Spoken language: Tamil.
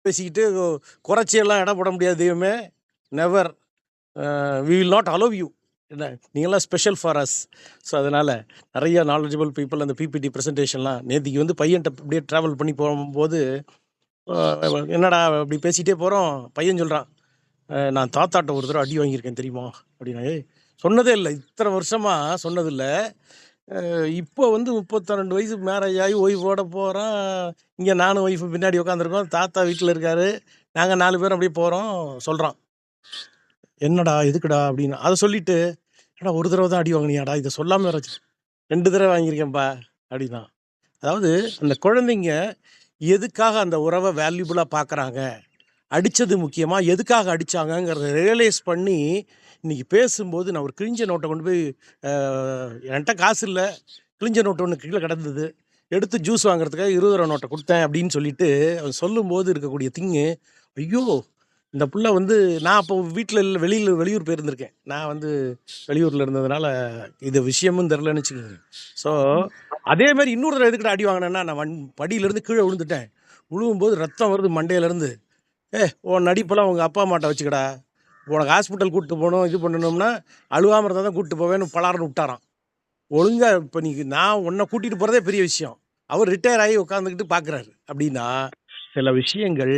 பேசிக்கிட்டு குறைச்சியெல்லாம் இடம் போட முடியாது தெய்வமே. Never. We will not allow you. என்ன நீங்கள்லாம் ஸ்பெஷல் ஃபார் அஸ். ஸோ அதனால் நிறைய நாலேஜபிள் பீப்புள் அந்த பிபிடி ப்ரெசன்டேஷன்லாம் நேற்றுக்கு வந்து பையன்கிட்ட அப்படியே ட்ராவல் பண்ணி போகும்போது என்னடா அப்படி பேசிகிட்டே போகிறோம். பையன் சொல்கிறான், நான் தாத்தாட்ட ஒரு தடவை அடி வாங்கியிருக்கேன் தெரியுமா அப்படின்னா. சொன்னதே இல்லை, இத்தனை வருஷமாக சொன்னதில்லை. இப்போ வந்து 32 வயசு மேரேஜ் ஆகி ஒய்ஃபோட போகிறோம். இங்கே நானும் ஒய்ஃபு பின்னாடி உட்காந்துருக்கோம். தாத்தா வீட்டில் இருக்கார். நாங்கள் 4 பேரும் அப்படியே போகிறோம். சொல்கிறான், என்னடா எதுக்குடா அப்படின்னு. அதை சொல்லிவிட்டு, ஏடா ஒரு தடவை தான் அடி வாங்கினியாடா, இதை சொல்லாமல் வச்சு 2 தடவை வாங்கியிருக்கேன்ப்பா அப்படின்னா. அதாவது அந்த குழந்தைங்க எதுக்காக அந்த உறவை வேல்யூபுளாக பார்க்குறாங்க, அடித்தது முக்கியமாக எதுக்காக அடித்தாங்கங்கிறத ரியலைஸ் பண்ணி இன்றைக்கி பேசும்போது நான் ஒரு கிழிஞ்ச நோட்டை கொண்டு போய் என்கிட்ட காசு இல்லை, கிழிஞ்ச நோட்டு ஒன்று கீழே கிடந்தது, எடுத்து ஜூஸ் வாங்குறதுக்காக 20 ரூபா நோட்டை கொடுத்தேன் அப்படின்னு சொல்லிட்டு அவன் சொல்லும்போது இருக்கக்கூடிய திங்கு, ஐயோ இந்த புள்ள வந்து நான் அப்போ வீட்டில் இல்லை, வெளியூர் போயிருந்திருக்கேன். நான் வந்து வெளியூரில் இருந்ததுனால இது விஷயமும் தெரிலன்னு வச்சுக்கோங்க. ஸோ அதே மாதிரி இன்னொரு தடவை எதுக்கிட்ட அடி வாங்கினேன்னா, நான் படியிலேருந்து கீழே விழுந்துட்டேன். விழுவும்போது ரத்தம் வருது மண்டையிலேருந்து. உன் நடிப்பெல்லாம் உங்கள் அப்பா அம்மாட்ட வச்சுக்கடா, உனக்கு ஹாஸ்பிட்டல் கூப்பிட்டு போகணும், இது பண்ணணும்னா அழுவாமல் இருந்தால் தான் கூப்பிட்டு போவேன்னு பலார்னு விட்டாரான். ஒழுங்காக இப்போ நான் உன்னை கூட்டிகிட்டு போகிறதே பெரிய விஷயம், அவர் ரிட்டையர் ஆகி உட்காந்துக்கிட்டு பார்க்குறாரு அப்படின்னா சில விஷயங்கள்